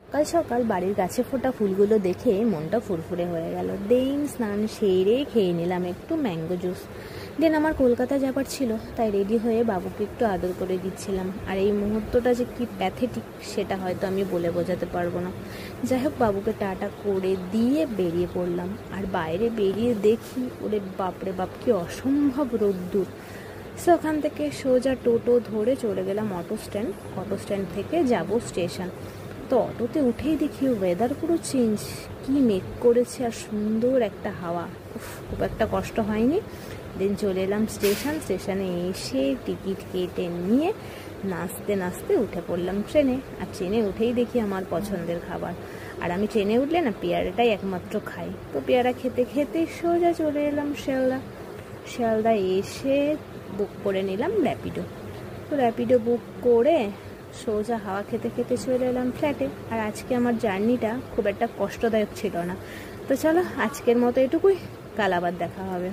সকাল সকাল বাড়ির গাছে ফোটা ফুলগুলো দেখে মনটা ফুরফুরে হয়ে গেল। দেন স্নান সেরে খেয়ে নিলাম একটু ম্যাঙ্গো জুস। দেন আমার কলকাতা যাবার ছিল, তাই রেডি হয়ে বাবুকে একটু আদর করে দিচ্ছিলাম। আর এই মুহূর্তটা যে কি প্যাথেটিক সেটা হয়তো আমি বলে বোঝাতে পারবো না। যাই হোক, বাবুকে টাটা করে দিয়ে বেরিয়ে পড়লাম। আর বাইরে বেরিয়ে দেখি, ওরে বাপরে বাপ, কি অসম্ভব রোদ্দুর। সো ওখান থেকে সোজা টোটো ধরে চলে গেলাম অটো স্ট্যান্ড থেকে যাব স্টেশন। তো অটোতে উঠেই দেখি ওয়েদার পুরো চেঞ্জ, কি মেঘ করেছে আর সুন্দর একটা হাওয়া। খুব একটা কষ্ট হয়নি। দেন চলে এলাম স্টেশনে এসে টিকিট কেটে নিয়ে নাচতে নাচতে উঠে পড়লাম ট্রেনে। আর ট্রেনে উঠেই দেখি আমার পছন্দের খাবার। আর আমি ট্রেনে উঠলে না পেয়ারাটাই একমাত্র খাই। তো পেয়ারা খেতে খেতে সোজা চলে এলাম শিয়ালদা এসে বুক করে নিলাম র্যাপিডো। তো র্যাপিডো বুক করে সোজা হাওয়া খেতে খেতে চলে এলাম ফ্ল্যাটে। আর আজকে আমার জার্নিটা খুব একটা কষ্টদায়ক ছিল না। তো চলো, আজকের মতো এটুকুই, কাল আবার দেখা হবে।